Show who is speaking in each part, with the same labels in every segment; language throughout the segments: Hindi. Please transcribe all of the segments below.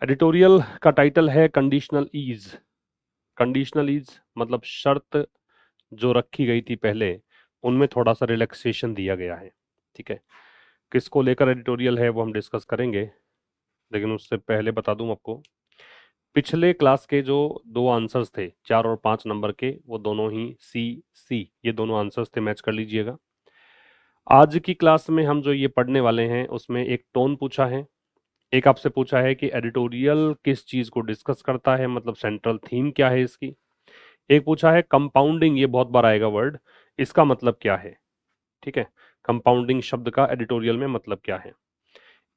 Speaker 1: एडिटोरियल का टाइटल है कंडीशनल ईज। कंडीशनल ईज मतलब शर्त जो रखी गई थी पहले, उनमें थोड़ा सा रिलैक्सेशन दिया गया है। ठीक है, किसको लेकर एडिटोरियल है वो हम डिस्कस करेंगे, लेकिन उससे पहले बता दूं आपको, पिछले क्लास के जो दो आंसर्स थे 4 और 5 नंबर के, वो दोनों ही सी सी ये दोनों आंसर्स थे, मैच कर लीजिएगा। आज की क्लास में हम जो ये पढ़ने वाले हैं उसमें एक टोन पूछा है, एक आपसे पूछा है कि एडिटोरियल किस चीज को डिस्कस करता है, मतलब सेंट्रल थीम क्या है इसकी। एक पूछा है कंपाउंडिंग, ये बहुत बार आएगा वर्ड, इसका मतलब क्या है। ठीक है, कंपाउंडिंग शब्द का एडिटोरियल में मतलब क्या है।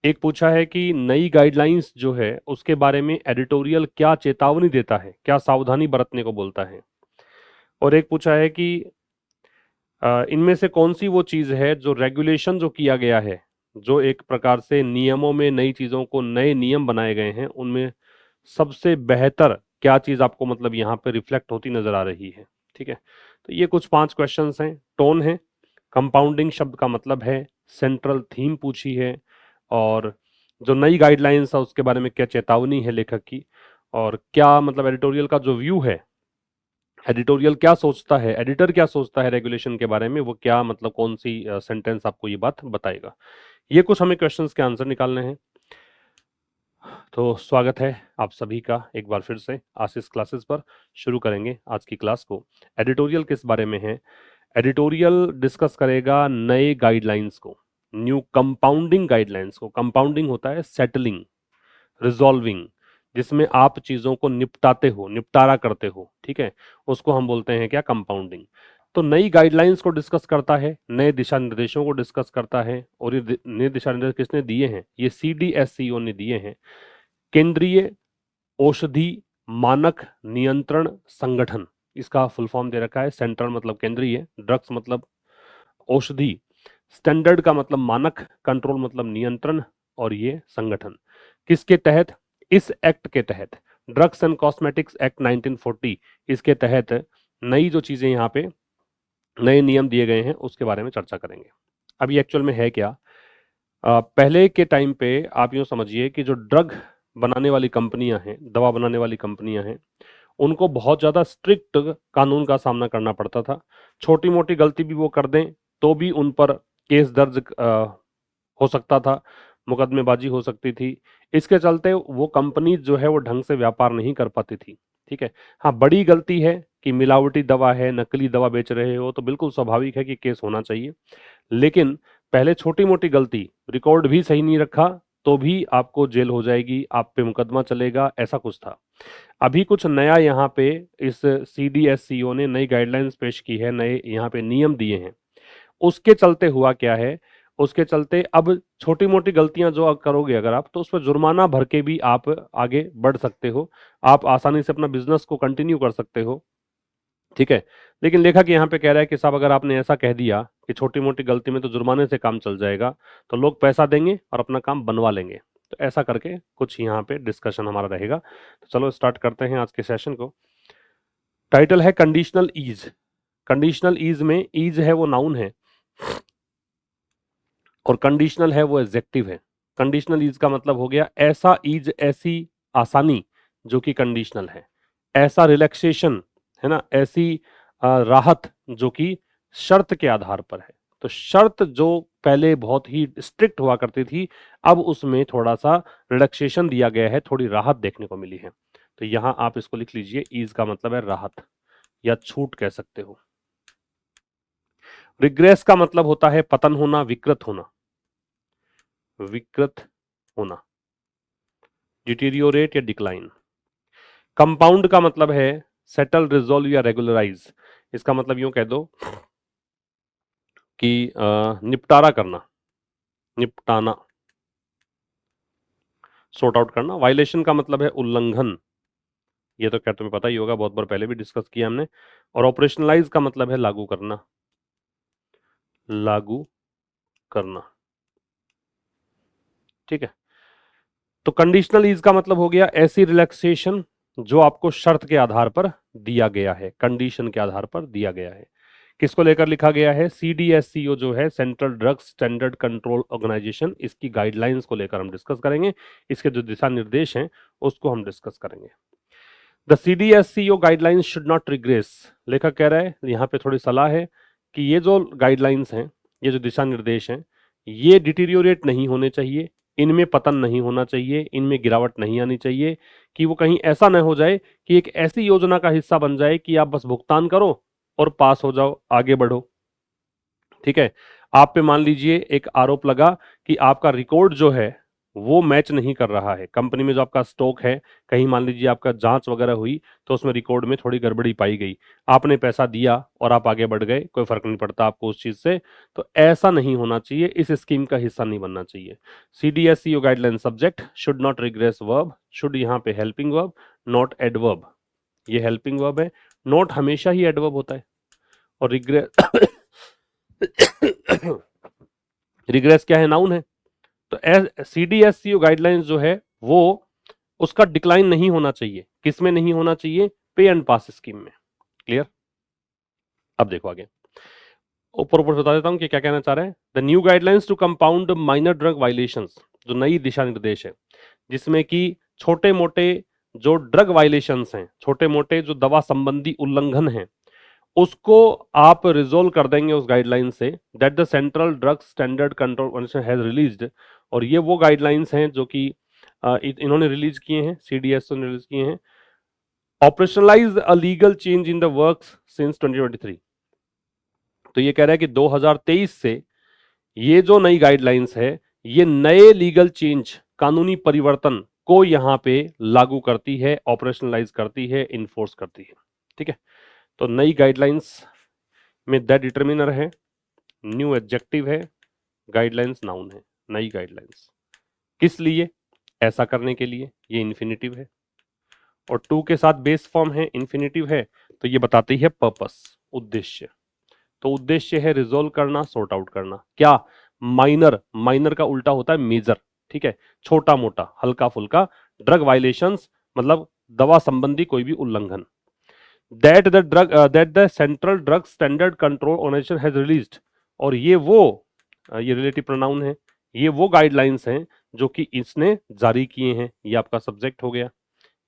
Speaker 1: एक पूछा है कि नई गाइडलाइंस जो है उसके बारे में एडिटोरियल क्या चेतावनी देता है, क्या सावधानी बरतने को बोलता है। और एक पूछा है कि इनमें से कौन सी वो चीज है जो रेगुलेशन जो किया गया है, जो एक प्रकार से नियमों में नई चीजों को नए नियम बनाए गए हैं, उनमें सबसे बेहतर क्या चीज आपको मतलब यहाँ पे रिफ्लेक्ट होती नजर आ रही है। ठीक है, तो ये कुछ 5 क्वेश्चंस हैं। टोन है, कंपाउंडिंग शब्द का मतलब है, सेंट्रल थीम पूछी है, और जो नई गाइडलाइंस है उसके बारे में क्या चेतावनी है लेखक की, और क्या मतलब एडिटोरियल का जो व्यू है, एडिटोरियल क्या सोचता है, एडिटर क्या सोचता है रेगुलेशन के बारे में, वो क्या मतलब कौन सी सेंटेंस आपको ये बात बताएगा। ये कुछ हमें क्वेश्चंस के आंसर निकालने हैं। तो स्वागत है आप सभी का एक बार फिर से आशीष क्लासेस पर। शुरू करेंगे आज की क्लास को। एडिटोरियल किस बारे में है? एडिटोरियल डिस्कस करेगा नए गाइडलाइंस को, न्यू कंपाउंडिंग गाइडलाइंस को। कंपाउंडिंग होता है सेटलिंग, रिजॉल्विंग, जिसमें आप चीजों को निपटाते हो, निपटारा करते हो। ठीक है, उसको हम बोलते हैं क्या? कंपाउंडिंग। तो नई गाइडलाइंस को डिस्कस करता है, नए दिशा निर्देशों को डिस्कस करता है, और ये नए दिशा निर्देश किसने दिए हैं? ये CDSCO ने दिए हैं, केंद्रीय औषधि मानक नियंत्रण संगठन। इसका फुल फॉर्म दे रखा है। सेंट्रल मतलब केंद्रीय, ड्रग्स मतलब औषधि, स्टैंडर्ड का मतलब मानक, कंट्रोल मतलब नियंत्रण, और ये संगठन किसके तहत? इस एक्ट के तहत, ड्रग्स एंड कॉस्मेटिक्स एक्ट 1940, इसके तहत नई जो चीजें यहाँ पे नए नियम दिए गए हैं उसके बारे में चर्चा करेंगे। अब ये एक्चुअल में है क्या? पहले के टाइम पे आप यूं समझिए कि जो ड्रग बनाने वाली कंपनियां हैं, दवा बनाने वाली कंपनियां हैं, उनको बहुत ज्यादा स्ट्रिक्ट कानून का सामना करना पड़ता था। छोटी मोटी गलती भी वो कर दें तो भी उन पर केस दर्ज हो सकता था, मुकदमेबाजी हो सकती थी। इसके चलते वो कंपनी जो है वो ढंग से व्यापार नहीं कर पाती थी। ठीक है, हाँ, बड़ी गलती है कि मिलावटी दवा है, नकली दवा बेच रहे हो, तो बिल्कुल स्वाभाविक है कि केस होना चाहिए। लेकिन पहले छोटी मोटी गलती, रिकॉर्ड भी सही नहीं रखा तो भी आपको जेल हो जाएगी, आप पे मुकदमा चलेगा, ऐसा कुछ था। अभी कुछ नया यहाँ पे इस CDSCO ने नई गाइडलाइंस पेश की है, नए यहाँ पे नियम दिए हैं। उसके चलते हुआ क्या है, उसके चलते अब छोटी मोटी गलतियां जो आप करोगे अगर आप, तो उस पर जुर्माना भर के भी आप आगे बढ़ सकते हो, आप आसानी से अपना बिजनेस को कंटिन्यू कर सकते हो। ठीक है, लेकिन लेखक यहाँ पे कह रहा है कि साहब अगर आपने ऐसा कह दिया कि छोटी मोटी गलती में तो जुर्माने से काम चल जाएगा, तो लोग पैसा देंगे और अपना काम बनवा लेंगे। तो ऐसा करके कुछ यहाँ पे डिस्कशन हमारा रहेगा। तो चलो स्टार्ट करते हैं आज के सेशन को। टाइटल है कंडीशनल ईज। कंडीशनल ईज में ईज है वो नाउन है, और कंडीशनल है वो एडजेक्टिव है। कंडीशनल ईज का मतलब हो गया ऐसा ईज, ऐसी आसानी जो कि कंडीशनल है, ऐसा रिलैक्सेशन, है ना, ऐसी राहत जो कि शर्त के आधार पर है। तो शर्त जो पहले बहुत ही स्ट्रिक्ट हुआ करती थी, अब उसमें थोड़ा सा रिलैक्सेशन दिया गया है, थोड़ी राहत देखने को मिली है। तो यहां आप इसको लिख लीजिए, ईज का मतलब है राहत या छूट कह सकते हो। रिग्रेस का मतलब होता है पतन होना, विकृत होना, विकृत होना, डिटीरियोरेट या डिक्लाइन। कंपाउंड का मतलब है सेटल, रिजोल्व या रेगुलराइज। इसका मतलब यूं कह दो कि निपटारा करना, निपटाना, सॉर्ट आउट करना। वायलेशन का मतलब है उल्लंघन, ये तो खैर तुम्हें पता ही होगा, बहुत बार पहले भी डिस्कस किया हमने। और ऑपरेशनलाइज का मतलब है लागू करना, लागू करना। ठीक है, तो कंडीशनल ईज का मतलब हो गया ऐसी रिलैक्सेशन जो आपको शर्त के आधार पर दिया गया है, कंडीशन के आधार पर दिया गया है। किसको लेकर लिखा गया है? CDSCO जो है, central drug standard control organisation, इसकी गाइडलाइंस को लेकर हम डिस्कस करेंगे। इसके जो दिशा निर्देश हैं उसको हम डिस्कस करेंगे। The CDSCO guidelines should not regress. लेखक कह रहा है, यहाँ पे थोड़ी सलाह है कि ये जो गाइडलाइंस हैं, ये जो दिशा निर्देश हैं, ये डिटीरियोरेट नहीं होने चाहिए, इनमें पतन नहीं होना चाहिए, इनमें गिरावट नहीं आनी चाहिए, कि वो कहीं ऐसा न हो जाए कि एक ऐसी योजना का हिस्सा बन जाए कि आप बस भुगतान करो और पास हो जाओ, आगे बढ़ो। ठीक है, आप पे मान लीजिए एक आरोप लगा कि आपका रिकॉर्ड जो है वो मैच नहीं कर रहा है, कंपनी में जो आपका स्टॉक है, कहीं मान लीजिए आपका जांच वगैरह हुई तो उसमें रिकॉर्ड में थोड़ी गड़बड़ी पाई गई, आपने पैसा दिया और आप आगे बढ़ गए, कोई फर्क नहीं पड़ता आपको उस चीज से। तो ऐसा नहीं होना चाहिए, इस स्कीम का हिस्सा नहीं बनना चाहिए। CDSCO guideline subject should not regress verb, should यहाँ पे हेल्पिंग वर्ब नॉट एडवर्ब, ये हेल्पिंग वर्ब है, नॉट हमेशा ही एडवर्ब होता है, और रिग्रेस रिग्रेस क्या है? नाउन है। तो CDSCO गाइडलाइंस जो है वो, उसका डिक्लाइन नहीं होना चाहिए। किसमें नहीं होना चाहिए? पे एंड पास स्कीम में। क्लियर? अब देखो आगे, ऊपर ऊपर बता देता हूं कि क्या कहना चाह रहे हैं। The new guidelines to compound minor drug violations, जो नई दिशा निर्देश है जिसमें कि छोटे मोटे जो ड्रग वायलेशंस हैं, छोटे मोटे जो दवा संबंधी उल्लंघन हैं, उसको आप रिजोल्व कर देंगे उस गाइडलाइन से। That the central drug standard control organisation has released, और ये वो गाइडलाइंस हैं जो कि इन्होंने रिलीज किए हैं, CDSCO ने रिलीज किए हैं। Operationalise a legal change in the works since 2023। तो ये कह रहा है कि 2023 से ये जो नई गाइडलाइंस है, ये नए लीगल चेंज, कानूनी परिवर्तन को यहां पे लागू करती है, ऑपरेशनलाइज करती है, इन्फोर्स करती है। ठीक है, तो नई गाइडलाइंस में द डिटर्मिनर है, न्यू एडजेक्टिव है, गाइडलाइंस नाउन है। नई गाइडलाइंस किस लिए? ऐसा करने के लिए, ये इन्फिनिटिव है, और टू के साथ बेस फॉर्म है, इन्फिनिटिव है, तो ये बताती है पर्पस, उद्देश्य। तो उद्देश्य है रिजोल्व करना, सॉर्ट आउट करना। क्या? माइनर, माइनर का उल्टा होता है मेजर। ठीक है, छोटा मोटा, हल्का फुल्का ड्रग वायलेशंस, मतलब दवा संबंधी कोई भी उल्लंघन। That the central drug standard control organisation has released, और ये वो, ये रिलेटिव प्रोनाउन है, ये वो गाइडलाइंस हैं जो कि इसने जारी किए हैं। ये आपका सब्जेक्ट हो गया,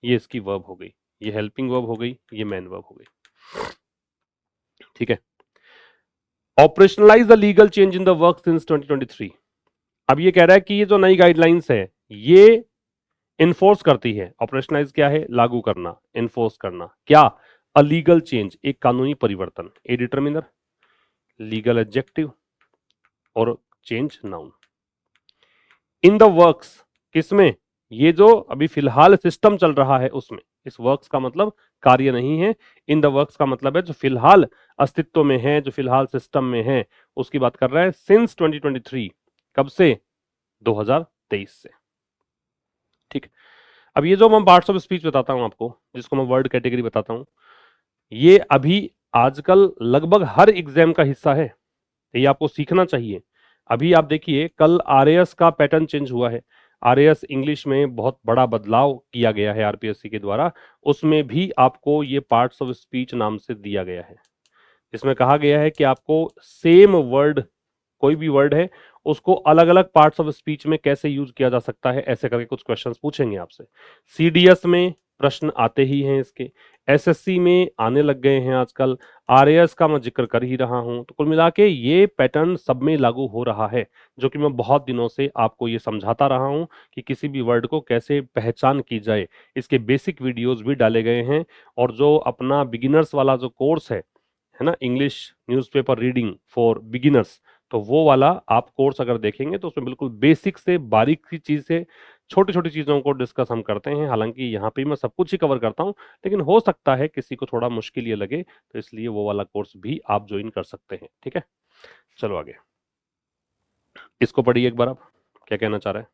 Speaker 1: ये इसकी वर्ब हो गई, ये हेल्पिंग वर्ब हो गई, ये मेन वर्ब हो गई। ठीक है, operationalise the legal change in the work since 2023। अब ये कह रहा है कि ये जो नई गाइडलाइंस है ये इन्फोर्स करती है। ऑपरेशनलाइज क्या है? लागू करना, इन्फोर्स करना। क्या? अ लीगल चेंज, एक कानूनी परिवर्तन, ए डिटर्मिनर, लीगल एडजेक्टिव, और change noun. In the works, किसमें? ये जो अभी फिलहाल सिस्टम चल रहा है उसमें। इस वर्क्स का मतलब कार्य नहीं है, इन द वर्क्स का मतलब है जो फिलहाल अस्तित्व में है, जो फिलहाल सिस्टम में है, उसकी बात कर रहा है। सिंस 2023, कब से? 2023 से। ठीक है, अब ये जो मैं पार्ट्स ऑफ स्पीच बताता हूं आपको, जिसको मैं वर्ड कैटेगरी बताता हूं, ये अभी आजकल लगभग हर एग्जाम का हिस्सा है, ये आपको सीखना चाहिए। अभी आप देखिए, कल RAS का पैटर्न चेंज हुआ है। RAS इंग्लिश में बहुत बड़ा बदलाव किया गया है RPSC के द्वारा, उसमें भी आपको ये पार्ट्स ऑफ स्पीच नाम से दिया गया है। इसमें कहा गया है कि आपको सेम वर्ड, कोई भी वर्ड है, उसको अलग अलग पार्ट्स ऑफ स्पीच में कैसे यूज किया जा सकता है, ऐसे करके कुछ क्वेश्चंस पूछेंगे आपसे। CDS में प्रश्न आते ही हैं इसके, SSC में आने लग गए हैं आजकल, RAS का मैं जिक्र कर ही रहा हूं। तो कुल मिला के ये पैटर्न सब में लागू हो रहा है, जो कि मैं बहुत दिनों से आपको ये समझाता रहा हूं कि किसी भी वर्ड को कैसे पहचान की जाए। इसके बेसिक वीडियोस भी डाले गए हैं, और जो अपना बिगिनर्स वाला जो कोर्स है ना, English newspaper reading for beginners, तो वो वाला आप कोर्स अगर देखेंगे तो उसमें बिल्कुल बेसिक से बारीक सी चीज से छोटी छोटी चीजों को डिस्कस हम करते हैं। हालांकि यहाँ पे मैं सब कुछ ही कवर करता हूँ, लेकिन हो सकता है किसी को थोड़ा मुश्किल ये लगे, तो इसलिए वो वाला कोर्स भी आप ज्वाइन कर सकते हैं। ठीक है, चलो आगे, इसको पढ़िए एक बार आप, क्या कहना चाह रहे हैं।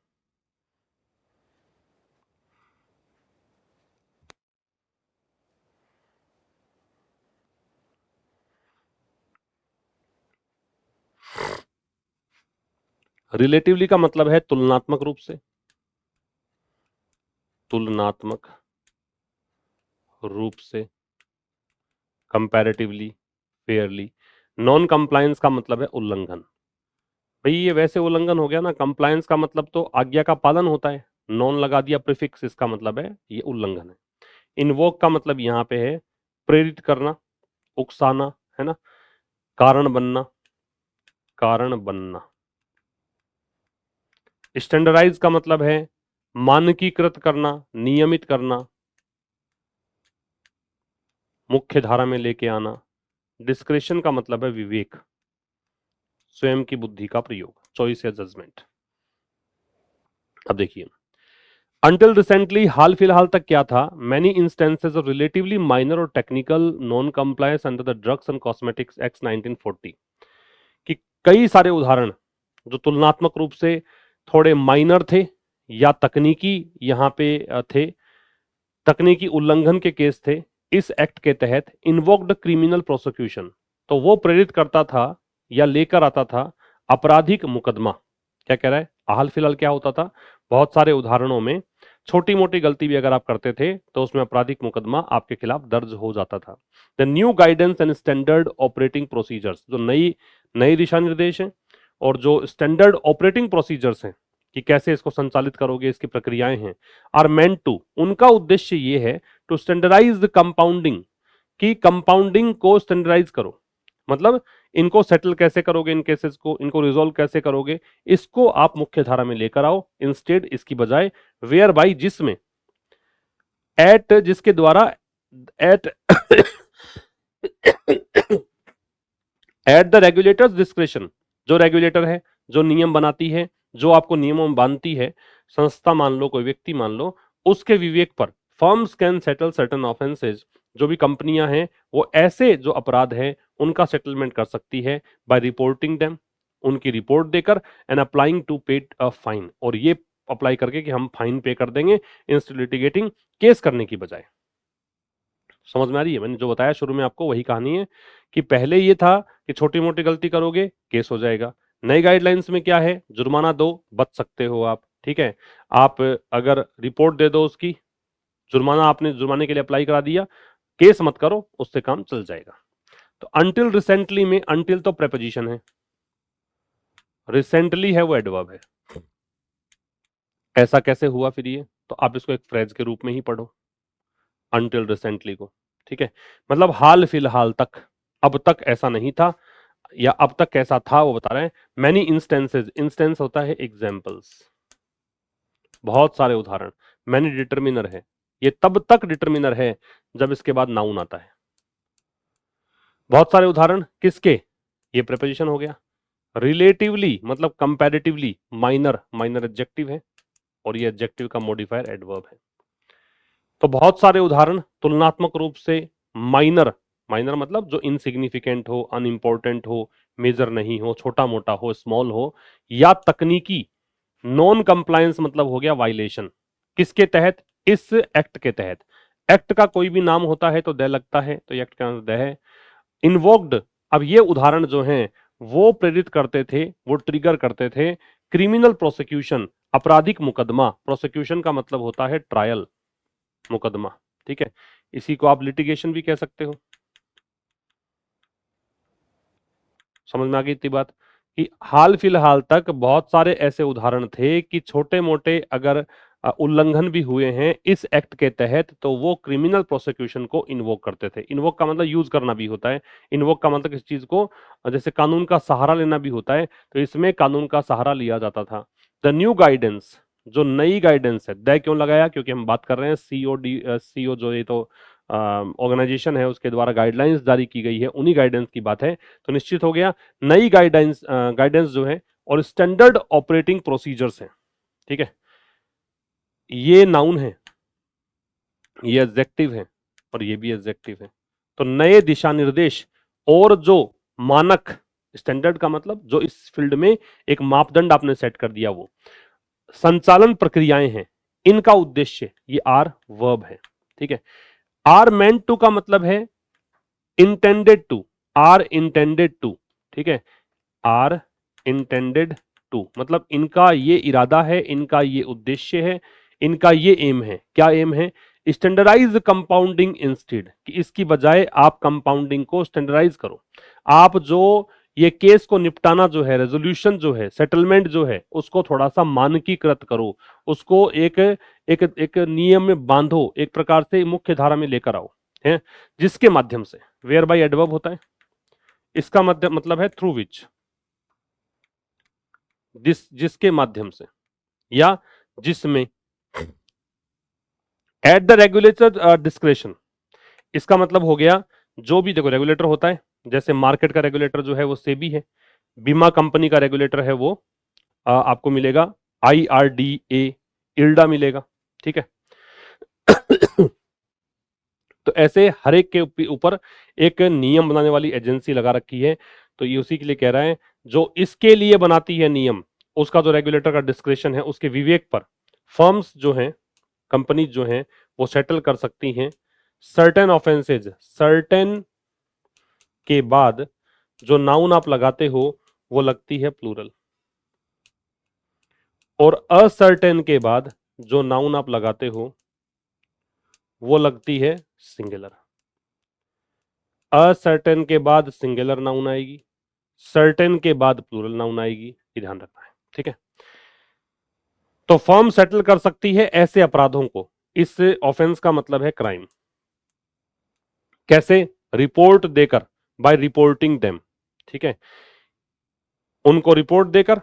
Speaker 1: रिलेटिवली का मतलब है तुलनात्मक रूप से, तुलनात्मक रूप से, कंपैरेटिवली, फेयरली। नॉन कंप्लायंस का मतलब है उल्लंघन। भाई ये वैसे उल्लंघन हो गया ना, कंप्लायंस का मतलब तो आज्ञा का पालन होता है, नॉन लगा दिया प्रीफिक्स, इसका मतलब है ये उल्लंघन है। इन्वोक का मतलब यहाँ पे है प्रेरित करना, उकसाना, है ना, कारण बनना, कारण बनना। स्टैंडर्डाइज का मतलब है मानकीकृत करना, नियमित करना, मुख्य धारा में लेके आना। डिस्क्रेशन का मतलब है विवेक, स्वयं की बुद्धि का प्रयोग, चॉइस या जजमेंट। अब देखिए, अंटिल रिसेंटली, हाल फिलहाल तक क्या था, many instances of relatively minor और technical non compliance under the drugs and cosmetics act 1940, कि कई सारे उदाहरण जो तुलनात्मक रूप से थोड़े माइनर थे या तकनीकी यहाँ पे थे, तकनीकी उल्लंघन के केस थे, इस एक्ट के तहत इन्वोक्ड क्रिमिनल प्रोसिक्यूशन, तो वो प्रेरित करता था या लेकर आता था आपराधिक मुकदमा। क्या कह रहा है, हाल फिलहाल क्या होता था, बहुत सारे उदाहरणों में छोटी मोटी गलती भी अगर आप करते थे तो उसमें आपराधिक मुकदमा आपके खिलाफ दर्ज हो जाता था। The new guidance and standard operating procedures, जो नई नई दिशा निर्देश हैं और जो स्टैंडर्ड ऑपरेटिंग प्रोसीजर्स हैं कि कैसे इसको संचालित करोगे, इसकी प्रक्रियाएं हैं, आर मेंट टू, उनका उद्देश्य ये है टू स्टैंडर्डाइज द कंपाउंडिंग, कि कंपाउंडिंग को स्टैंडर्डाइज करो, मतलब इनको सेटल कैसे करोगे, इन केसेस को, इनको रिजोल्व कैसे करोगे, इसको आप मुख्य धारा में लेकर आओ, इंस्टेड, इसकी बजाय, वेयर बाई, जिसमें, एट, जिसके द्वारा, at at the regulator's discretion, जो रेगुलेटर है, जो नियम बनाती है, जो आपको नियमों में बांधती है, संस्था मान लो, कोई व्यक्ति मान लो, उसके विवेक पर, firms can settle certain offences, जो भी कंपनियां हैं वो ऐसे जो अपराध हैं उनका सेटलमेंट कर सकती है बाय रिपोर्टिंग देम, उनकी रिपोर्ट देकर, एंड अप्लाइंग टू पे अ फाइन, और ये अप्लाई करके कि हम फाइन पे कर देंगे इंस्टेड लिटिगेटिंग, केस करने की बजाय। समझ में आ रही है, मैंने जो बताया शुरू में आपको वही कहानी है कि पहले ये था कि छोटी मोटी गलती करोगे केस हो जाएगा, नई गाइडलाइंस में क्या है, जुर्माना दो, बच सकते हो आप, ठीक है, आप अगर रिपोर्ट दे दो उसकी, जुर्माना आपने जुर्माने के लिए अप्लाई करा दिया, केस मत करो, उससे काम चल जाएगा। तो अंटिल रिसेंटली में, अंटिल तो प्रेपोजिशन है, रिसेंटली है वो एडवर्ब है। ऐसा कैसे हुआ फिर ये, तो आप इसको एक फ्रेज के रूप में ही पढ़ो, अंटिल रिसेंटली को, ठीक है, मतलब हाल फिलहाल तक, अब तक ऐसा नहीं था, या अब तक कैसा था वो बता रहे हैं। मैनी इंस्टेंसेज, इंस्टेंस होता है एग्जाम्पल्स, बहुत सारे उदाहरण, मैनी डिटर्मिनर है, ये तब तक डिटर्मिनर है जब इसके बाद नाउन आता है। बहुत सारे उदाहरण किसके, ये प्रेपोजिशन हो गया, रिलेटिवली मतलब कंपैरेटिवली, माइनर, माइनर एडजेक्टिव है और ये एडजेक्टिव का मॉडिफायर एडवर्ब है। तो बहुत सारे उदाहरण तुलनात्मक रूप से माइनर, माइनर मतलब जो इनसिग्निफिकेंट हो, अनइम्पोर्टेंट हो, मेजर नहीं हो, छोटा मोटा हो, स्मॉल हो, या तकनीकी, नॉन कंप्लायंस मतलब हो गया वायलेशन, किसके तहत, इस एक्ट के तहत, एक्ट का कोई भी नाम होता है तो द लगता है, तो एक्ट का द है। इन्वोक्ड, अब ये उदाहरण जो हैं वो प्रेरित करते थे, वो ट्रिगर करते थे क्रिमिनल प्रोसिक्यूशन, आपराधिक मुकदमा, प्रोसिक्यूशन का मतलब होता है ट्रायल, मुकदमा, ठीक है, इसी को आप लिटिगेशन भी कह सकते हो। समझ में आ गई इतनी बात कि हाल फिलहाल तक बहुत सारे ऐसे उदाहरण थे कि छोटे मोटे अगर उल्लंघन भी हुए हैं इस एक्ट के तहत तो वो क्रिमिनल प्रोसिक्यूशन को इन्वोक करते थे। इन्वोक का मतलब यूज करना भी होता है, इन्वोक का मतलब किसी चीज को, जैसे कानून का सहारा लेना भी होता है, तो इसमें कानून का सहारा लिया जाता था। द न्यू गाइडेंस, जो नई गाइडेंस है, द क्यों लगाया, क्योंकि हम बात कर रहे हैं सीओ जो ये तो ऑर्गेनाइजेशन है उसके द्वारा गाइडलाइंस जारी की गई है, उन्हीं गाइडेंस की बात है, तो निश्चित हो गया नई गाइडेंस, गाइडेंस जो है और स्टैंडर्ड ऑपरेटिंग प्रोसीजर्स हैं, ठीक है, ये नाउन है, ये एडजेक्टिव है और ये भी एडजेक्टिव है। तो नए दिशा निर्देश और जो मानक, स्टैंडर्ड का मतलब जो इस फील्ड में एक मापदंड आपने सेट कर दिया, वो संचालन प्रक्रियाएं हैं, इनका उद्देश्य, ये आर वर्ब है, ठीक है। आर मेंट टू का मतलब है intended to, are intended to, ठीक है, आर इंटेंडेड टू मतलब इनका ये इरादा है, इनका ये उद्देश्य है, इनका ये एम है, क्या एम है, स्टैंडर्डाइज कंपाउंडिंग इंस्टेड, कि इसकी बजाय आप कंपाउंडिंग को स्टैंडर्डाइज करो। आप जो ये केस को निपटाना जो है, रेजोल्यूशन जो है, सेटलमेंट जो है, उसको थोड़ा सा मानकीकृत करो, उसको एक एक एक नियम में बांधो, एक प्रकार से मुख्य धारा में लेकर आओ, है, जिसके माध्यम से, वेयर बाय एडवर्ब होता है, इसका मतलब है थ्रू विच, जिसके माध्यम से या जिसमें, एट द रेगुलेटर डिस्क्रेशन, इसका मतलब हो गया जो भी, देखो रेगुलेटर होता है, जैसे मार्केट का रेगुलेटर जो है वो सेबी है, बीमा कंपनी का रेगुलेटर है वो आपको मिलेगा IRDA, इल्डा मिलेगा, ठीक है। तो ऐसे हर एक के ऊपर एक नियम बनाने वाली एजेंसी लगा रखी है, तो ये उसी के लिए कह रहा है, जो इसके लिए बनाती है नियम, उसका जो रेगुलेटर का डिस्क्रेशन है, उसके विवेक पर फर्म्स जो हैं, कंपनी जो हैं, वो सेटल कर सकती हैं सर्टेन ऑफेंसेज, सर्टेन के बाद जो नाउन आप लगाते हो वो लगती है प्लूरल, और असर्टेन के बाद जो नाउन आप लगाते हो वो लगती है सिंगुलर। असर्टेन के बाद सिंगुलर नाउन आएगी, सर्टेन के बाद प्लूरल नाउन आएगी, ये ध्यान रखना है, ठीक है। तो फर्म सेटल कर सकती है ऐसे अपराधों को, इस ऑफेंस का मतलब है क्राइम। कैसे? रिपोर्ट देकर, बाय रिपोर्टिंग देम, ठीक है, उनको रिपोर्ट देकर,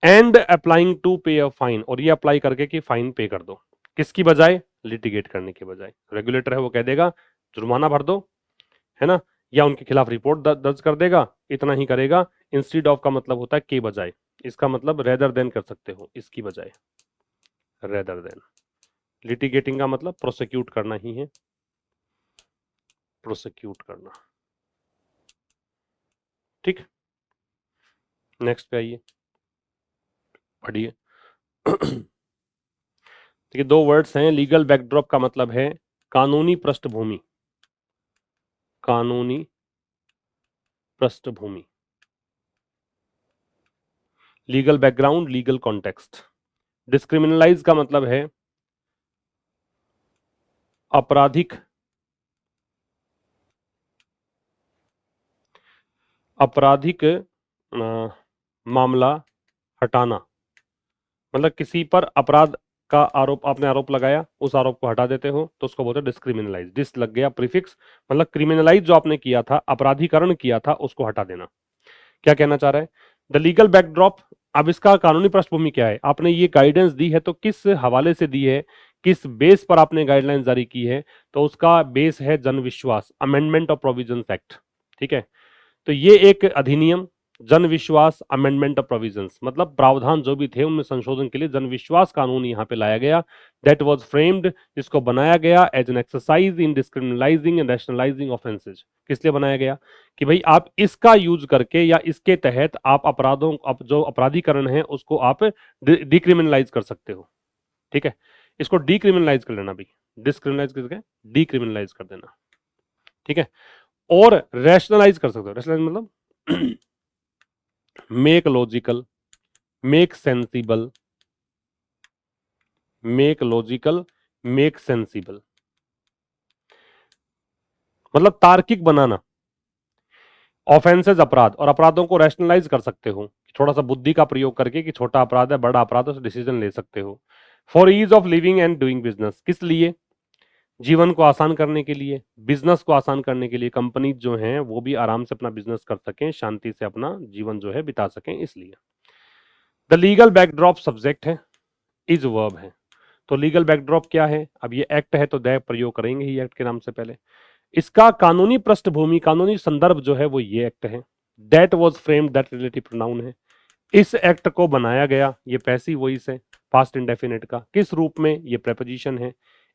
Speaker 1: एंड अप्लाइंग टू पे अ फाइन, और ये अप्लाई करके कि फाइन पे कर दो, किसकी बजाय? लिटिगेट करने के बजाय। रेगुलेटर है वो कह देगा जुर्माना भर दो, है ना, या उनके खिलाफ रिपोर्ट दर्ज कर देगा, इतना ही करेगा। इंस्टीड ऑफ का मतलब होता है के बजाय, इसका मतलब रेदर देन कर सकते हो, इसकी बजाय, रेदर देन। लिटिगेटिंग का मतलब प्रोसिक्यूट करना ही है, प्रोसिक्यूट करना, ठीक। नेक्स्ट पे आइए, पढ़िए। देखिए दो वर्ड्स हैं, लीगल बैकड्रॉप का मतलब है कानूनी पृष्ठभूमि, कानूनी पृष्ठभूमि, लीगल बैकग्राउंड, लीगल कॉन्टेक्स्ट। डिस्क्रिमिनलाइज का मतलब है आपराधिक, आपराधिक मामला हटाना, मतलब किसी पर अपराध का आरोप, आपने आरोप लगाया, उस आरोप को हटा देते हो तो उसको बोलते हैं डिस्क्रिमिनलाइज। डिस लग गया प्रीफिक्स, मतलब क्रिमिनलाइज जो आपने किया था, अपराधीकरण किया था, उसको हटा देना। क्या कहना चाह रहा है? द लीगल बैकड्रॉप, अब इसका कानूनी पृष्ठभूमि क्या है? आपने ये गाइडेंस दी है तो किस हवाले से दी है, किस बेस पर आपने गाइडलाइन जारी की है? तो उसका बेस है जन विश्वास, अमेंडमेंट ऑफ प्रोविजंस एक्ट, ठीक है। तो ये एक अधिनियम, जन विश्वास अमेंडमेंट ऑफ प्रोविजंस, मतलब प्रावधान जो भी थे उनमें संशोधन के लिए जन विश्वास कानून यहाँ पे लाया गया। दैट वाज फ्रेम्ड, जिसको बनाया गया as an exercise in decriminalising and rationalising offences. किस लिए बनाया गया? कि भाई आप इसका यूज करके या इसके तहत आप अपराधों, आप जो अपराधीकरण है उसको आप डिक्रिमिनलाइज कर सकते हो, ठीक है। इसको डिक्रिमिनलाइज कर लेना भाई, डिस्क्रिमिनलाइज करके डिक्रिमिनलाइज कर देना, ठीक है। और रैशनलाइज कर सकते हो, रैशनलाइज मतलब make logical, make sensible, make logical, make sensible, मतलब तार्किक बनाना। ऑफेंसेज अपराध, और अपराधों को रैशनलाइज कर सकते हो, थोड़ा सा बुद्धि का प्रयोग करके कि छोटा अपराध है, बड़ा अपराध है, डिसीजन ले सकते हो। For ease of living and doing business, किस लिए? जीवन को आसान करने के लिए, बिजनेस को आसान करने के लिए, कंपनी जो हैं वो भी आराम से अपना बिजनेस कर सकें, शांति से अपना जीवन जो है बिता सकें, इसलिए। द लीगल बैकड्रॉप सब्जेक्ट है, इज वर्ब है। तो लीगल बैकड्रॉप क्या है? अब ये एक्ट है तो दैट प्रयोग करेंगे ही एक्ट के नाम से पहले। इसका कानूनी पृष्ठभूमि, कानूनी संदर्भ जो है वो ये एक्ट है। That was framed, that relative pronoun है। इस एक्ट को बनाया गया, ये पैसिव वॉइस है, पास्ट इंडेफिनिट का। किस रूप में? ये प्रेपोजिशन है।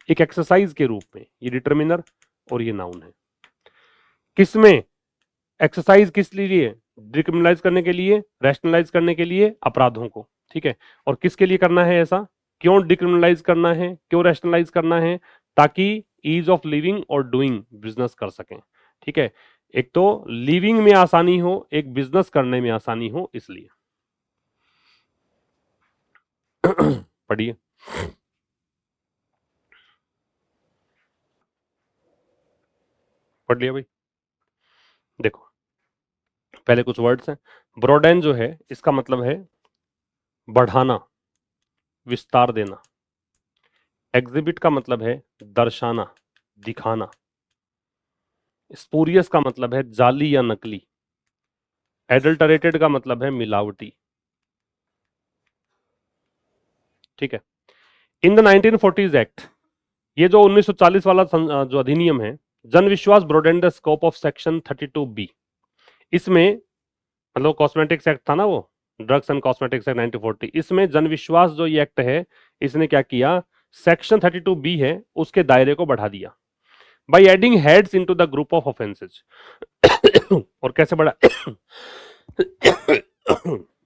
Speaker 1: एक एक्सरसाइज के रूप में, ये डिटर्मिनर और ये नाउन है। किसमें? एक्सरसाइज किस लिए? डिक्रिमिनलाइज करने के लिए, रैशनलाइज करने के लिए अपराधों को, ठीक है। और किसके लिए करना है ऐसा? क्यों डिक्रिमिनलाइज करना है, क्यों रैशनलाइज करना है? ताकि ईज ऑफ लिविंग और डूइंग बिजनेस कर सकें, ठीक है। एक तो लिविंग में आसानी हो, एक बिजनेस करने में आसानी हो, इसलिए। पढ़िए। पढ़ लिया भाई? देखो पहले कुछ वर्ड्स हैं। ब्रॉडेन जो है इसका मतलब है बढ़ाना, विस्तार देना। एग्जिबिट का मतलब है दर्शाना, दिखाना। स्पूरियस का मतलब है जाली या नकली। एडल्टरेटेड का मतलब है मिलावटी। ठीक है। इन द 1940s एक्ट, ये जो 1940 वाला जो अधिनियम है, जन विश्वास broadened the scope of section 32B। इसमें मतलब कॉस्मेटिक्स एक्ट था ना वो, ड्रग्स एंड कॉस्मेटिक्स एक्ट 1940, इसमें जन विश्वास जो ये एक्ट है इसने क्या किया, सेक्शन 32B है उसके दायरे को बढ़ा दिया by adding heads into the group of offences. और कैसे बढ़ा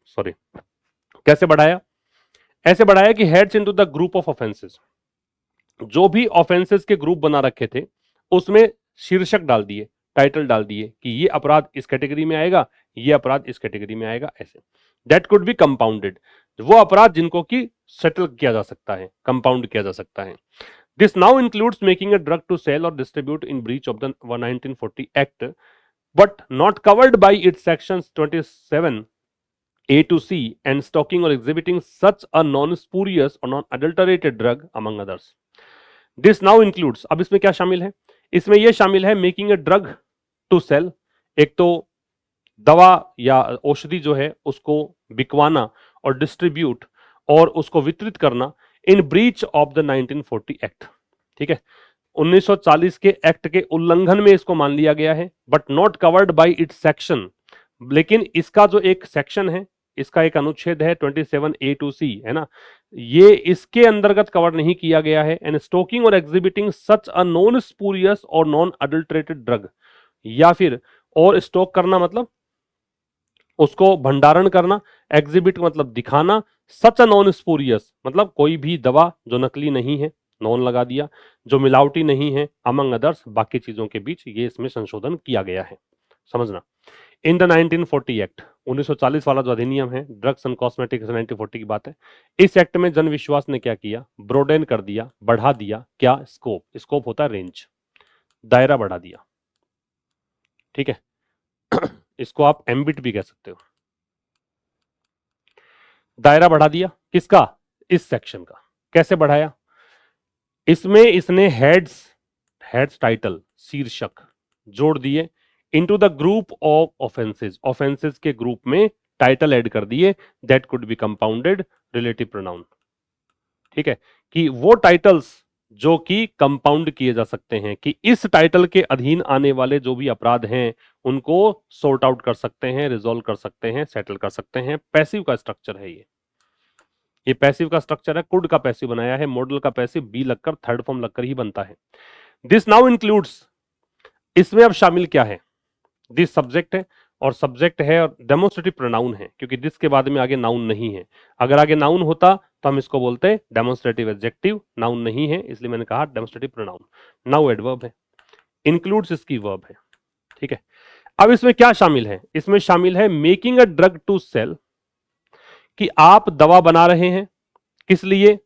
Speaker 1: सॉरी, कैसे बढ़ाया? ऐसे बढ़ाया कि heads into the group of offences, जो भी ऑफेंसेस के ग्रुप बना रखे थे उसमें शीर्षक डाल दिए, टाइटल डाल दिए कि ये अपराध इस कैटेगरी में आएगा, ये अपराध इस कैटेगरी में आएगा, ऐसे। दैट कुड बी कंपाउंडेड, वो अपराध जिनको कि सेटल किया जा सकता है, कंपाउंड किया जा सकता है। This now includes making a drug to sell और distribute in breach of the 1940 act but not covered by its sections 27A to C and stocking or exhibiting such a non-spurious or non-adulterated drug among others. This now includes, अब इसमें क्या शामिल है? इसमें यह शामिल है making a drug to sell, एक तो दवा या औषधि जो है उसको बिकवाना और डिस्ट्रीब्यूट और उसको वितरित करना इन ब्रीच ऑफ द 1940 एक्ट। ठीक है, 1940 के एक्ट के उल्लंघन में इसको मान लिया गया है, but not covered by it's section. लेकिन इसका जो एक सेक्शन है, इसका एक अनुच्छेद है 27A to C, है ना, ये इसके अंतर्गत कवर नहीं किया गया है। एंड स्टोकिंग और exhibiting such a non spurious और नॉन अडल्ट्रेटेड ड्रग, या फिर और स्टॉक करना मतलब उसको भंडारण करना, एग्जिबिट मतलब दिखाना, सच अ नॉन स्पूरियस मतलब कोई भी दवा जो नकली नहीं है, नॉन लगा दिया, जो मिलावटी नहीं है, अमंग अदर्स बाकी चीजों के बीच, ये इसमें संशोधन किया गया है, समझना। इन द 1940 एक्ट, 1940 वाला जो अधिनियम है ड्रग्स एंड कॉस्मेटिक्स 1940 की बात है, इस एक्ट में जन विश्वास ने क्या किया, ब्रोडेन कर दिया, बढ़ा दिया, क्या, स्कोप, स्कोप होता है रेंज, दायरा बढ़ा दिया। ठीक है, इसको आप एम्बिट भी कह सकते हो। दायरा बढ़ा दिया किसका, इस सेक्शन का। कैसे बढ़ाया? इसमें इसने हेड्स, हेड्स टाइटल, शीर्षक जोड़ दिए into the group of offences, offences के ग्रुप में टाइटल ऐड कर दिए, that could be compounded relative pronoun. ठीक है, कि वो टाइटल्स जो कि कंपाउंड किए जा सकते हैं, कि इस टाइटल के अधीन आने वाले जो भी अपराध हैं उनको सॉर्ट आउट कर सकते हैं, रिजोल्व कर सकते हैं, सेटल कर सकते हैं। पैसिव का स्ट्रक्चर है ये पैसिव का स्ट्रक्चर है, कुड का पैसिव बनाया है, मॉडल का पैसिव बी लगकर, थर्ड फॉर्म लगकर ही बनता है। दिस नाउ इंक्लूड्स, इसमें अब शामिल क्या है, दिस सब्जेक्ट है, और सब्जेक्ट है और डेमोन्स्ट्रेटिव प्रोनाउन है, क्योंकि दिस के बाद में आगे नाउन नहीं है। अगर आगे नाउन होता तो हम इसको बोलते हैं डेमोन्स्ट्रेटिव एडजेक्टिव, नाउन नहीं है इसलिए मैंने कहा डेमोन्स्ट्रेटिव प्रोनाउन। नाउ एडवर्ब है, इंक्लूड्स इसकी वर्ब है। ठीक है, अब इसमें क्या शामिल है, इसमें शामिल है making a drug to sell, कि आप दवा बना रहे हैं, किस लिए,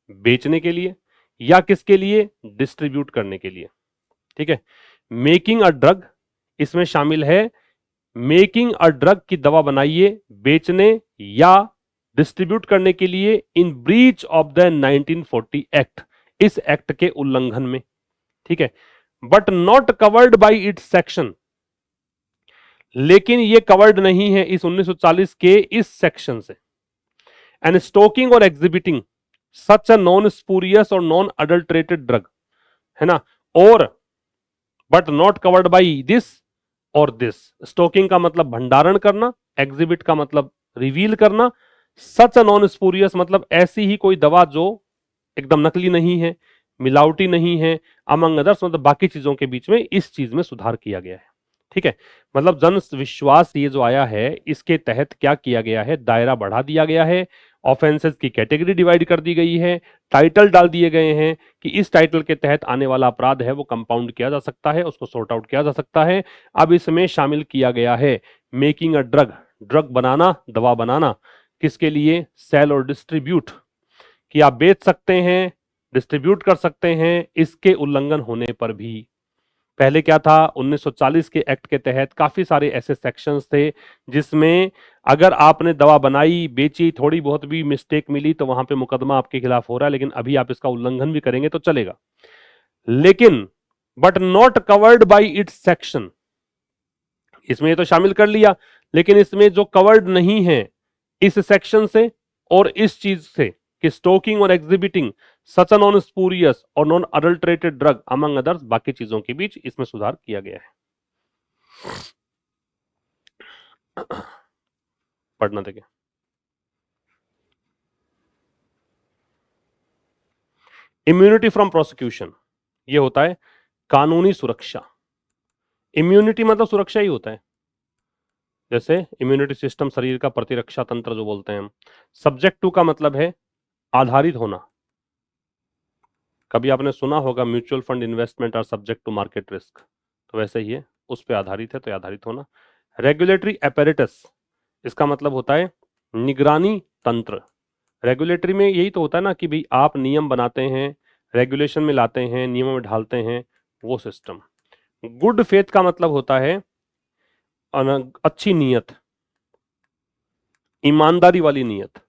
Speaker 1: बेचने के लिए, या किसके लिए, डिस्ट्रीब्यूट करने के लिए। ठीक है, मेकिंग अ ड्रग, इसमें शामिल है मेकिंग अ ड्रग की दवा बनाइए, बेचने या डिस्ट्रीब्यूट करने के लिए इन ब्रीच ऑफ द 1940 एक्ट, इस एक्ट के उल्लंघन में। ठीक है, but not covered by it's section, लेकिन ये कवर्ड नहीं है इस 1940 के इस सेक्शन से। एंड स्टोकिंग और exhibiting such a non spurious और नॉन अडल्ट्रेटेड ड्रग, है ना, और but not covered by this और दिस। स्टोकिंग का मतलब भंडारण करना, एग्जिबिट का मतलब रिवील करना, सच अ नॉन स्पूरियस मतलब ऐसी ही कोई दवा जो एकदम नकली नहीं है, मिलावटी नहीं है, अमंग अदर्स मतलब बाकी चीजों के बीच में इस चीज में सुधार किया गया है। ठीक है, मतलब जन विश्वास ये जो आया है इसके तहत क्या किया गया है, दायरा बढ़ा दिया गया है, ऑफेंसेस की कैटेगरी डिवाइड कर दी गई है, टाइटल डाल दिए गए हैं कि इस टाइटल के तहत आने वाला अपराध है वो कंपाउंड किया जा सकता है, उसको सॉर्ट आउट किया जा सकता है। अब इसमें शामिल किया गया है मेकिंग अ ड्रग, ड्रग बनाना, दवा बनाना, किसके लिए, सेल और डिस्ट्रीब्यूट, कि आप बेच सकते हैं, डिस्ट्रीब्यूट कर सकते हैं, इसके उल्लंघन होने पर भी। पहले क्या था, 1940 के एक्ट के तहत काफी सारे ऐसे सेक्शंस थे जिसमें अगर आपने दवा बनाई, बेची, थोड़ी बहुत भी मिस्टेक मिली तो वहां पे मुकदमा आपके खिलाफ हो रहा है, लेकिन अभी आप इसका उल्लंघन भी करेंगे तो चलेगा। लेकिन but not covered by its section, इसमें ये तो शामिल कर लिया, लेकिन इसमें जो कवर्ड नहीं है इस सेक्शन से और इस चीज से कि स्टोकिंग और exhibiting such a non spurious और non adulterated drug among others, बाकी चीजों के बीच इसमें सुधार किया गया है। पढ़ना देखें। इम्यूनिटी फ्रॉम प्रोसिक्यूशन, ये होता है कानूनी सुरक्षा। इम्यूनिटी मतलब सुरक्षा ही होता है, जैसे इम्यूनिटी सिस्टम शरीर का प्रतिरक्षा तंत्र जो बोलते हैं हम। सब्जेक्ट टू का मतलब है आधारित होना, कभी आपने सुना होगा mutual fund investment are subject to market risk, तो वैसे ही है, उस पर आधारित है, तो आधारित होना। रेगुलेटरी अपैरेटस, इसका मतलब होता है निगरानी तंत्र। रेगुलेटरी में यही तो होता है ना कि भाई आप नियम बनाते हैं, रेगुलेशन में लाते हैं, नियमों में ढालते हैं, वो सिस्टम। गुड फेथ का मतलब होता है अच्छी नीयत, ईमानदारी वाली नीयत।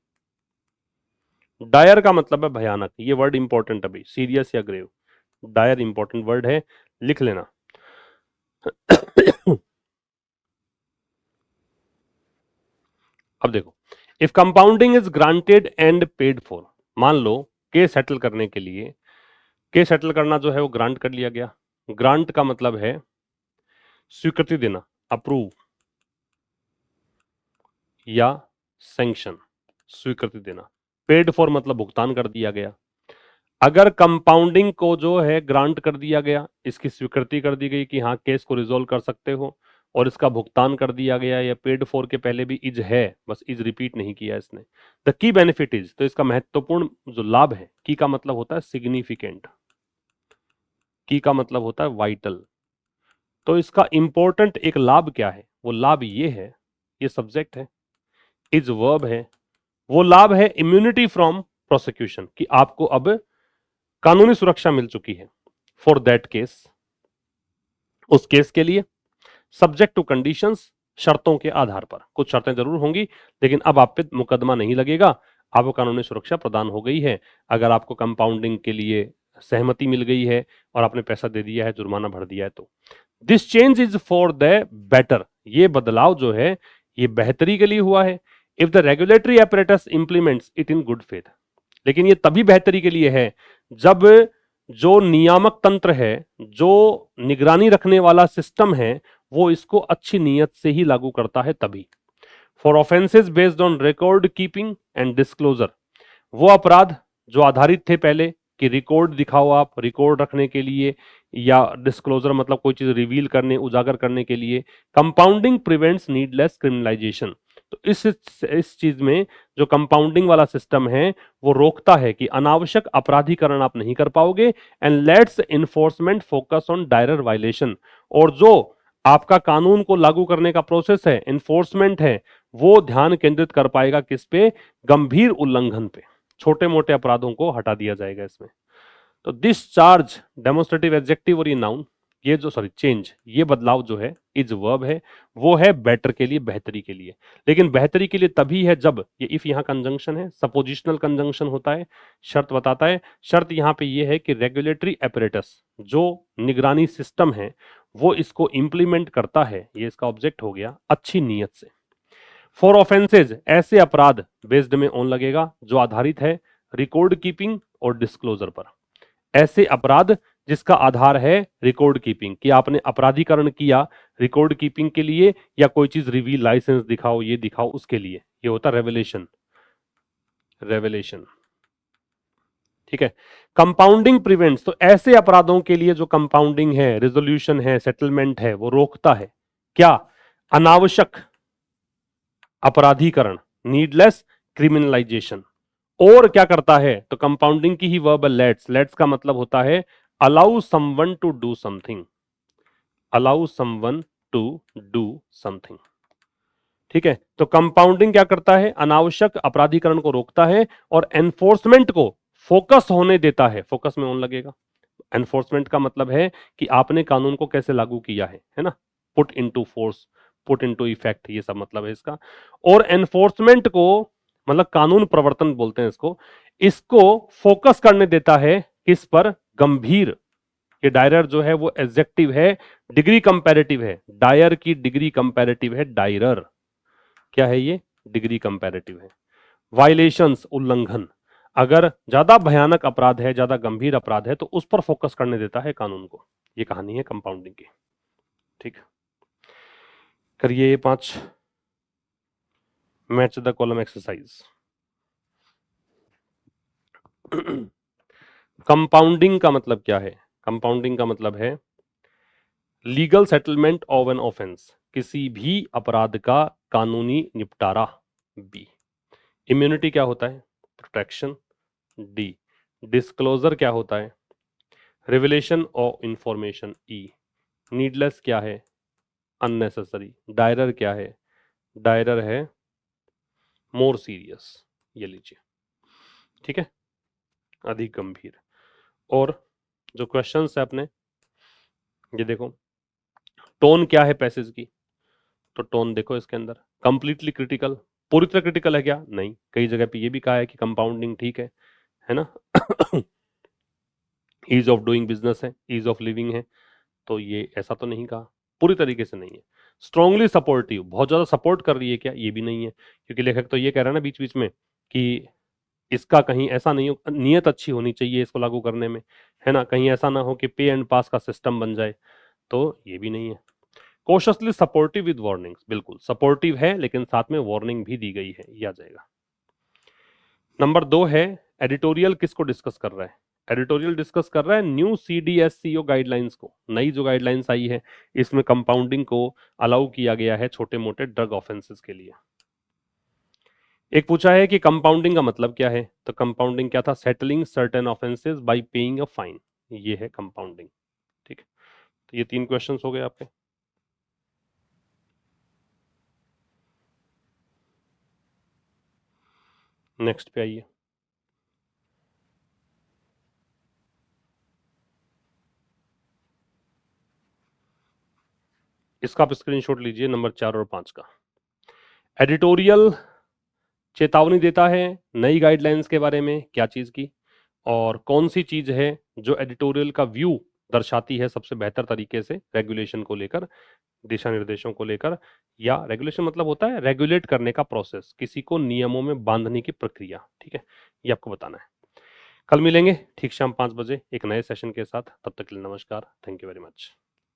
Speaker 1: डायर का मतलब है भयानक, ये वर्ड इंपॉर्टेंट है भाई, सीरियस या ग्रेव। डायर इंपॉर्टेंट वर्ड है, लिख लेना। अब देखो, if compounding is granted and paid for, मान लो केस सेटल करने के लिए, केस सेटल करना जो है वो ग्रांट कर लिया गया। ग्रांट का मतलब है स्वीकृति देना, अप्रूव, या सैंक्शन, स्वीकृति देना। पेड फॉर मतलब भुगतान कर दिया गया। अगर कंपाउंडिंग को जो है ग्रांट कर दिया गया, इसकी स्वीकृति कर दी गई कि हाँ केस को रिजोल्व कर सकते हो, और इसका भुगतान कर दिया गया, या पेड फॉर के पहले भी इज है, बस इज रिपीट नहीं किया इसने। द की बेनिफिट इज, तो इसका महत्वपूर्ण जो लाभ है, की का मतलब होता है सिग्निफिकेंट, की का मतलब होता है वाइटल। तो इसका इंपॉर्टेंट एक लाभ क्या है, वो लाभ ये है, ये सब्जेक्ट है, इज वर्ब है, वो लाभ है इम्यूनिटी फ्रॉम प्रोसिक्यूशन, कि आपको अब कानूनी सुरक्षा मिल चुकी है। फॉर दैट केस, उस केस के लिए, सब्जेक्ट टू कंडीशंस, शर्तों के आधार पर, कुछ शर्तें जरूर होंगी, लेकिन अब आप पे मुकदमा नहीं लगेगा, आपको कानूनी सुरक्षा प्रदान हो गई है। अगर आपको कंपाउंडिंग के लिए सहमति मिल गई है और आपने पैसा दे दिया है, जुर्माना भर दिया है, तो this change is for the better, ये बदलाव जो है ये बेहतरी के लिए हुआ है। If the regulatory apparatus implements it in good faith, लेकिन ये तभी बेहतरी के लिए है जब जो नियामक तंत्र है, जो निगरानी रखने वाला सिस्टम है, वो इसको अच्छी नीयत से ही लागू करता है तभी। For offences based on record keeping and disclosure, वो अपराध जो आधारित थे पहले कि रिकॉर्ड दिखाओ आप, रिकॉर्ड रखने के लिए, या डिस्क्लोजर मतलब कोई चीज रिवील करने, उजागर करने के लिए। कंपाउंडिंग प्रिवेंट्स नीडलेस क्रिमिनलाइजेशन, तो इस चीज में जो कंपाउंडिंग वाला सिस्टम है वो रोकता है कि अनावश्यक अपराधीकरण आप नहीं कर पाओगे, and let's enforcement focus on direr violation, और जो आपका कानून को लागू करने का प्रोसेस है, इन्फोर्समेंट है, वो ध्यान केंद्रित कर पाएगा किस पे, गंभीर उल्लंघन पे, छोटे मोटे अपराधों को हटा दिया जाएगा इसमें। तो दिस चार्ज डेमोस्ट्रेटिव एडजेक्टिव और ये नाउन, ये जो सॉरी चेंज, ये बदलाव जो है इज वर्ब है, वो है बेटर के लिए, बेहतरी के लिए। लेकिन बेहतरी के लिए तभी है जब ये इफ यहां कंजंक्शन है, सपोजिशनल कंजंक्शन होता है, शर्त बताता है। शर्त यहां पे ये है कि रेगुलेटरी apparatus, जो निगरानी सिस्टम है, वो इसको इंप्लीमेंट करता है, ये इसका ऑब्जेक्ट हो गया, अच्छी नीयत से। फॉर ऑफेंसेज, ऐसे अपराध, बेस्ड में ऑन लगेगा, जो आधारित है रिकॉर्ड कीपिंग और डिस्क्लोजर पर। ऐसे अपराध जिसका आधार है रिकॉर्ड कीपिंग, कि आपने अपराधीकरण किया रिकॉर्ड कीपिंग के लिए, या कोई चीज रिवील, लाइसेंस दिखाओ, ये दिखाओ, उसके लिए, ये होता रेवलेशन, रेवलेशन। ठीक है। कंपाउंडिंग प्रिवेंट्स, तो ऐसे अपराधों के लिए जो कंपाउंडिंग है, रेजोल्यूशन है, सेटलमेंट है, वो रोकता है क्या, अनावश्यक अपराधीकरण, नीडलेस क्रिमिनलाइजेशन। और क्या करता है, तो कंपाउंडिंग की ही वर्ब लेट्स, लेट्स का मतलब होता है allow someone to do something, allow someone to do something. ठीक है, तो कंपाउंडिंग क्या करता है, अनावश्यक अपराधीकरण को रोकता है और एनफोर्समेंट को फोकस होने देता है, फोकस में ऑन लगेगा, एनफोर्समेंट का मतलब है कि आपने कानून को कैसे लागू किया है ना, put into force, put into effect, ये सब मतलब है इसका। और एनफोर्समेंट को मतलब कानून प्रवर्तन बोलते हैं इसको, इसको फोकस करने देता है किस पर, गंभीर। ये डायरर जो है वो एडजेक्टिव है, डिग्री कंपैरेटिव है, डायर की डिग्री कंपैरेटिव है डायरर। क्या है ये, डिग्री कंपैरेटिव है। वायलेशंस, उल्लंघन, अगर ज्यादा भयानक अपराध है, ज्यादा गंभीर अपराध है तो उस पर फोकस करने देता है कानून को। ये कहानी है कंपाउंडिंग की। ठीक, करिए ये 5 match the column exercise. Compounding का मतलब क्या है, कंपाउंडिंग का मतलब है legal settlement of an offence, किसी भी अपराध का कानूनी निपटारा। बी, इम्यूनिटी क्या होता है, प्रोटेक्शन। डी, डिस्क्लोजर क्या होता है, revelation of information. E, needless क्या है, अननेसेसरी। डायरर क्या है, डायरर है मोर सीरियस। ये लीजिए, ठीक है, अधिक गंभीर। और जो क्वेश्चंस है अपने, ये देखो, टोन क्या है पैसेज की, तो टोन देखो इसके अंदर, कंप्लीटली क्रिटिकल, पूरी तरह क्रिटिकल है क्या, नहीं, कई जगह पे ये भी कहा है कि कंपाउंडिंग ठीक है ना। ईज ऑफ डूइंग बिजनेस है, ईज ऑफ लिविंग है, तो ये ऐसा तो नहीं कहा, पूरी तरीके से नहीं है। स्ट्रांगली सपोर्टिव, बहुत ज्यादा सपोर्ट कर रही है क्या, ये भी नहीं है, क्योंकि लेखक तो ये कह रहा है ना बीच बीच में कि इसका कहीं ऐसा नहीं हो, नियत अच्छी होनी चाहिए इसको लागू करने में, है ना, कहीं ऐसा ना हो कि पे एंड पास का सिस्टम बन जाए, तो ये भी नहीं है। कॉशियसली सपोर्टिव विद वार्निंग्स, बिल्कुल सपोर्टिव है लेकिन साथ में वार्निंग भी दी गई है, ये आ जाएगा। नंबर 2 है एडिटोरियल किसको डिस्कस कर रहा है, एडिटोरियल डिस्कस कर रहा है न्यू सीडीएससीओ गाइडलाइंस को, नई जो गाइडलाइंस आई है इसमें कंपाउंडिंग को अलाउ किया गया है छोटे मोटे ड्रग ऑफेंसेस के लिए। एक पूछा है कि कंपाउंडिंग का मतलब क्या है, तो कंपाउंडिंग क्या था, settling certain offences bye paying a fine, ये है कंपाउंडिंग। ठीक है, तो ये 3 क्वेश्चंस हो गए आपके। नेक्स्ट पे आइए, इसका आप स्क्रीनशॉट लीजिए, नंबर 4 और 5 का। एडिटोरियल चेतावनी देता है नई गाइडलाइंस के बारे में, क्या चीज की, और कौन सी चीज है जो एडिटोरियल का व्यू दर्शाती है सबसे बेहतर तरीके से रेगुलेशन को लेकर, दिशा निर्देशों को लेकर, या रेगुलेशन मतलब होता है रेगुलेट करने का प्रोसेस, किसी को नियमों में बांधने की प्रक्रिया। ठीक है, ये आपको बताना है। कल मिलेंगे ठीक शाम 5 बजे एक नए सेशन के साथ, तब तक के लिए नमस्कार, थैंक यू वेरी मच।